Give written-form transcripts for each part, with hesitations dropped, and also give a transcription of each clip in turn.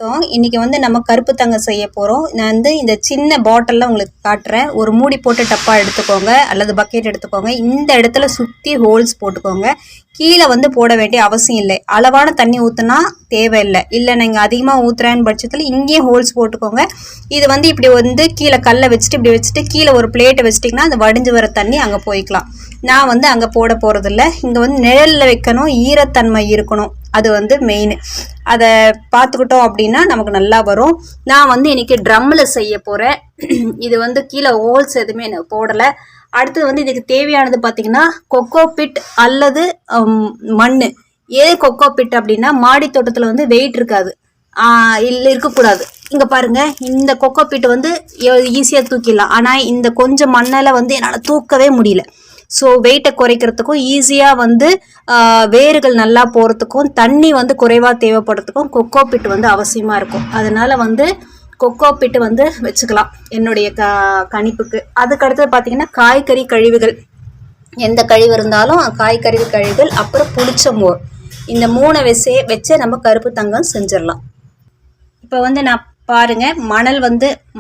வணக்கம். இன்னைக்கு வந்து நம்ம கருப்பு தங்கம் செய்ய போகிறோம். நான் வந்து இந்த சின்ன பாட்டிலில் உங்களுக்கு காட்டுறேன். ஒரு மூடி போட்டு டப்பா எடுத்துக்கோங்க அல்லது பக்கெட் எடுத்துக்கோங்க. இந்த இடத்துல சுற்றி ஹோல்ஸ் போட்டுக்கோங்க. கீழே வந்து போட வேண்டிய அவசியம் இல்லை. அளவான தண்ணி ஊற்றுனா தேவையில்லை. இல்லை நீங்கள் அதிகமாக ஊற்றுறேன்னு பட்சத்தில் இங்கேயும் ஹோல்ஸ் போட்டுக்கோங்க. இது வந்து இப்படி வந்து கீழே கல்லை வச்சுட்டு இப்படி வச்சுட்டு கீழே ஒரு பிளேட்டை வச்சிட்டிங்கன்னா அந்த வடிஞ்சு வர தண்ணி அங்கே போய்க்கலாம். நான் வந்து அங்கே போட போகிறதில்ல. இங்கே வந்து நிழலில் வைக்கணும், ஈரத்தன்மை இருக்கணும், அது வந்து மெயின். அதை பார்த்துக்கிட்டோம் அப்படின்னா நமக்கு நல்லா வரும். நான் வந்து இன்னைக்கு ட்ரம்மில் செய்ய போகிறேன். இது வந்து கீழே ஹோல்ஸ் எதுவுமே நான் போடலை. அடுத்தது வந்து இதுக்கு தேவையானது பார்த்தீங்கன்னா கொக்கோ பிட் அல்லது மண். ஏன் கொக்கோ பிட் அப்படின்னா மாடி தோட்டத்தில் வந்து வெயிட் இருக்காது, இல்லை இருக்கக்கூடாது. இங்கே பாருங்கள், இந்த கொக்கோ பிட் வந்து ஈஸியாக தூக்கிடலாம். ஆனால் இந்த கொஞ்சம் மண்ணில் வந்து என்னால் தூக்கவே முடியல. ஸோ வெயிட்டை குறைக்கிறதுக்கும் ஈஸியாக வந்து வேர்கள் நல்லா போகிறதுக்கும் தண்ணி வந்து குறைவாக தேவைப்படுறதுக்கும் கொக்கோ பிட் வந்து அவசியமாக இருக்கும். அதனால் வந்து கொக்கோ பிட்டு வந்து வச்சுக்கலாம் என்னுடைய கணிப்புக்கு. அதுக்கடுத்தது பார்த்திங்கன்னா காய்கறி கழிவுகள், எந்த கழிவு இருந்தாலும் காய்கறி கழிவுகள், அப்புறம் புளிச்ச மோர், இந்த 3 வச்சு நம்ம கருப்பு தங்கம் செஞ்சிடலாம். இப்போ வந்து நான் பாருங்கள்,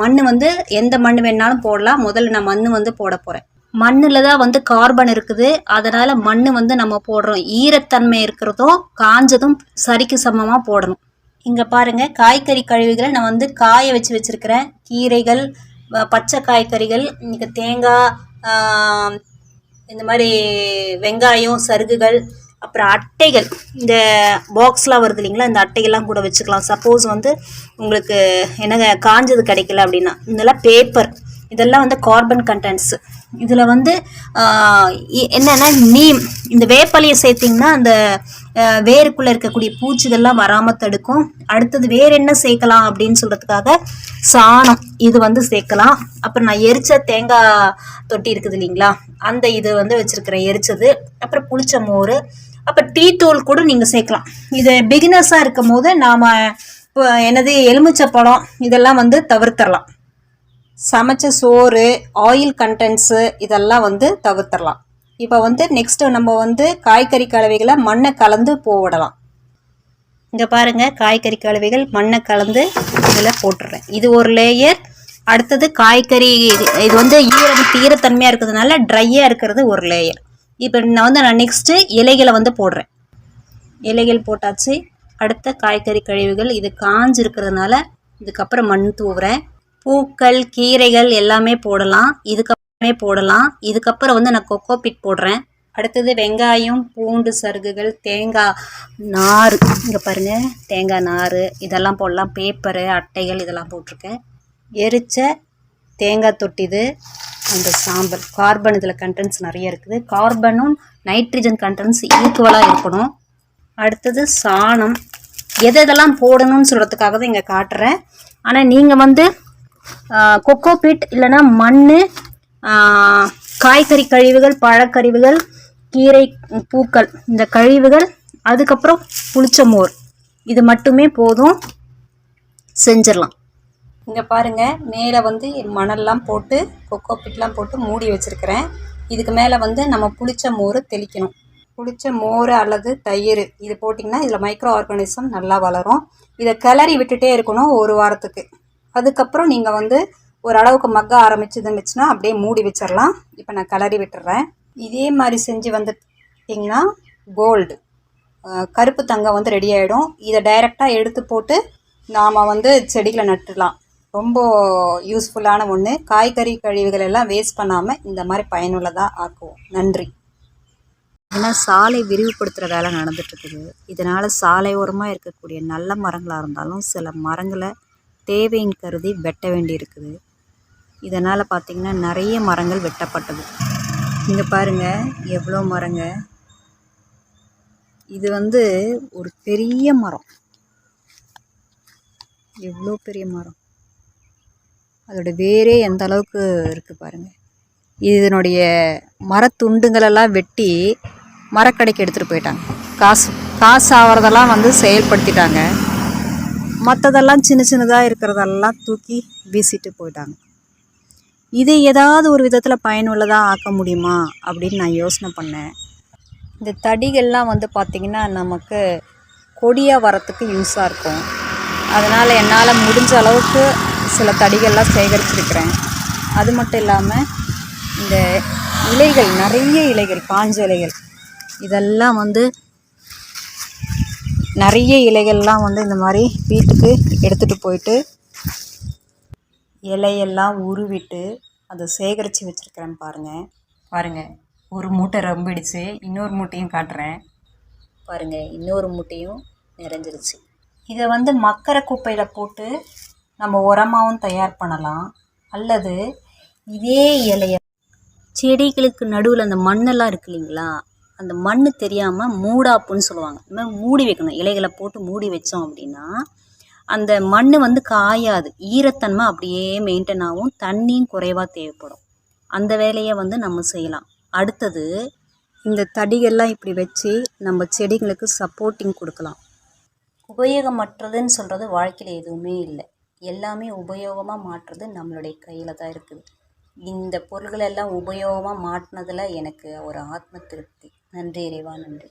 மண் வந்து எந்த மண் வேணாலும் போடலாம். முதல்ல நான் மண் வந்து போட போகிறேன். மண்ணில் தான் வந்து கார்பன் இருக்குது, அதனால் மண் வந்து நம்ம போடுறோம். ஈரத்தன்மை இருக்கிறதும் காஞ்சதும் சரிக்கு சமமாக போடணும். இங்கே பாருங்கள், காய்கறி கழிவுகளை நான் வந்து காய வச்சு வச்சுருக்கிறேன். கீரைகள், பச்சை காய்கறிகள், இன்றைக்கி தேங்காய், இந்த மாதிரி வெங்காயம், சருகுகள், அப்புறம் அட்டைகள், இந்த பாக்ஸ்லாம் வருது இல்லைங்களா, இந்த அட்டைகள்லாம் கூட வச்சுக்கலாம். சப்போஸ் வந்து உங்களுக்கு என்ன காஞ்சது கிடைக்கல அப்படின்னா இதெல்லாம் பேப்பர், இதெல்லாம் வந்து கார்பன் கண்டென்ட்ஸு. இதில் வந்து என்னென்னா நீம், இந்த வேப்பலையை சேர்த்திங்கன்னா அந்த வேருக்குள்ளே இருக்கக்கூடிய பூச்சிகள்லாம் வராமல் தடுக்கும். அடுத்தது வேறு என்ன சேர்க்கலாம் அப்படின்னு சொல்கிறதுக்காக சாணம் இது வந்து சேர்க்கலாம். அப்புறம் நான் எரிச்ச தேங்காய் தொட்டி இருக்குது இல்லைங்களா, அந்த இது வந்து வச்சுருக்கிறேன் எரிச்சது. அப்புறம் புளிச்ச மோர், அப்புறம் டீ தூள் கூட நீங்கள் சேர்க்கலாம். இது பிகினர்ஸாக இருக்கும் போது நாம் இப்போ எலுமிச்சப்பழம் இதெல்லாம் வந்து தவிர்த்தரலாம். சமைச்ச சோறு, ஆயில் கண்டென்ட்ஸு இதெல்லாம் வந்து தவிர்த்தரலாம். இப்போ வந்து நெக்ஸ்ட்டு நம்ம வந்து காய்கறி கலவைகளை மண்ணை கலந்து போடலாம். இங்கே பாருங்கள், காய்கறி கலவைகள் மண்ணை கலந்து இதில் போட்டுடுறேன். இது ஒரு லேயர். அடுத்தது காய்கறி, இது வந்து ஈரத்தன்மையாக இருக்கிறதுனால ட்ரையாக இருக்கிறது ஒரு லேயர். இப்போ நான் நெக்ஸ்ட்டு இலைகளை வந்து போடுறேன். இலைகள் போட்டாச்சு. அடுத்த காய்கறி கழிவுகள், இது காஞ்சு இருக்கிறதுனால இதுக்கப்புறம் மண் தூவுறேன். பூக்கள், கீரைகள் எல்லாமே போடலாம், இதுக்கப்புறமே போடலாம். இதுக்கப்புறம் வந்து நான் கொக்கோ பிட் போடுறேன். அடுத்தது வெங்காயம், பூண்டு சருகுகள், தேங்காய் நார், இங்கே பாருங்கள் தேங்காய் நார் இதெல்லாம் போடலாம். பேப்பரு, அட்டைகள் இதெல்லாம் போட்டிருக்கேன். எரிச்ச தேங்காய் தொட்டிது, அந்த சாம்பல், கார்பன் இதில் கண்டென்ட்ஸ் நிறைய இருக்குது. கார்பனும் நைட்ரஜன் கண்டென்ட்ஸ் ஈக்குவலாக இருக்கணும். அடுத்தது சாணம். எதெல்லாம் போடணும்னு சொல்கிறதுக்காக தான் இங்கே காட்டுறேன். ஆனால் நீங்கள் வந்து கொக்கோ பிட் இல்லைன்னா மண், காய்கறி கழிவுகள், பழக்கழிவுகள், கீரை, பூக்கள், இந்த கழிவுகள், அதுக்கப்புறம் புளிச்ச மோர், இது மட்டுமே போதும், செஞ்சிடலாம். இங்கே பாருங்கள், மேலே வந்து மணல்லாம் போட்டு கொக்கோ பிட்லாம் போட்டு மூடி வச்சுருக்கிறேன். இதுக்கு மேலே வந்து நம்ம புளிச்ச மோர் தெளிக்கணும். புளிச்ச மோர் அல்லது தயிர் இது போட்டிங்கன்னா இதில் மைக்ரோ ஆர்கானிசம் நல்லா வளரும். இதை கிளறி விட்டுட்டே இருக்கணும் 1 வாரத்துக்கு. அதுக்கப்புறம் நீங்கள் வந்து ஒரு அளவுக்கு மக்க ஆரம்பிச்சுதுன்னுச்சுன்னா அப்படியே மூடி வச்சிடலாம். இப்போ நான் கிளறி விட்டுறேன். இதே மாதிரி செஞ்சு வந்துட்டிங்கன்னா கோல்டு கருப்பு தங்கம் வந்து ரெடி ஆகிடும். இதை டைரெக்டாக எடுத்து போட்டு நாம் வந்து செடிகளை நட்டுடலாம். ரொம்ப யூஸ்ஃபுல்லான ஒன்று. காய்கறி கழிவுகள் எல்லாம் வேஸ்ட் பண்ணாமல் இந்த மாதிரி பயனுள்ளதாக ஆக்குவோம். நன்றி. ஏன்னா சாலை விரிவுபடுத்துகிற வேலை நடந்துட்டுருக்குது. இதனால் சாலையோரமாக இருக்கக்கூடிய நல்ல மரங்களாக இருந்தாலும் சில மரங்களை தேவையின் கருதி வெட்ட வேண்டி இருக்குது. இதனால் பார்த்திங்கன்னா நிறைய மரங்கள் வெட்டப்பட்டது. இங்கே பாருங்கள் எவ்வளோ மரங்க. இது வந்து ஒரு பெரிய மரம், எவ்வளோ பெரிய மரம். அதோட வேரே எந்த அளவுக்கு இருக்குது பாருங்கள். இதனுடைய மரத்துண்டுங்களெல்லாம் வெட்டி மரக்கடைக்கு எடுத்துகிட்டு போயிட்டாங்க. காசு ஆகிறதெல்லாம் வந்து செயல்படுத்திட்டாங்க. மற்றதெல்லாம் சின்னதாக இருக்கிறதெல்லாம் தூக்கி வீசிட்டு போயிட்டாங்க. இது ஏதாவது ஒரு விதத்தில் பயனுள்ளதாக ஆக்க முடியுமா அப்படின்னு நான் யோசனை பண்ணேன். இந்த தடிகள்லாம் வந்து பார்த்திங்கன்னா நமக்கு கொடியாக வரத்துக்கு யூஸாக இருக்கும். அதனால் என்னால் முடிஞ்ச அளவுக்கு சில தடிகள்லாம் சேகரிச்சிருக்கிறேன். அது மட்டும் இல்லாமல் இந்த இலைகள், நிறைய இலைகள், காஞ்ச இலைகள், இதெல்லாம் வந்து நிறைய இலைகள்லாம் வந்து இந்த மாதிரி வீட்டுக்கு எடுத்துகிட்டு போயிட்டு இலையெல்லாம் உருவிட்டு அதை சேகரித்து வச்சுருக்கிறேன். பாருங்கள், ஒரு மூட்டை ரொம்பிடுச்சு. இன்னொரு மூட்டையும் காட்டுறேன். பாருங்கள், இன்னொரு மூட்டையும் நிறைஞ்சிருச்சு. இதை வந்து மக்கிற குப்பையில் போட்டு நம்ம உரமாகவும் தயார் பண்ணலாம். அல்லது இதே இலைய செடிகளுக்கு நடுவில் அந்த மண்ணெல்லாம் இருக்கு இல்லைங்களா, அந்த மண் தெரியாமல் மூடாப்புன்னு சொல்லுவாங்க. இந்த மாதிரி மூடி வைக்கணும். இலைகளை போட்டு மூடி வச்சோம் அப்படின்னா அந்த மண் வந்து காயாது, ஈரத்தன்மை அப்படியே மெயின்டைன் ஆகும், தண்ணியும் குறைவாக தேவைப்படும். அந்த வேலையை வந்து நம்ம செய்யலாம். அடுத்தது, இந்த தடிகள்லாம் இப்படி வச்சு நம்ம செடிகளுக்கு சப்போர்ட்டிங் கொடுக்கலாம். உபயோகமற்றதுன்னு சொல்கிறது வாழ்க்கையில் எதுவுமே இல்லை. எல்லாமே உபயோகமாக மாற்றுறது நம்மளுடைய கையில் தான் இருக்குது. இந்த பொருள்களெல்லாம் உபயோகமாக மாட்டினதில் எனக்கு ஒரு ஆத்ம திருப்தி. நன்றி இறைவா, நன்றி.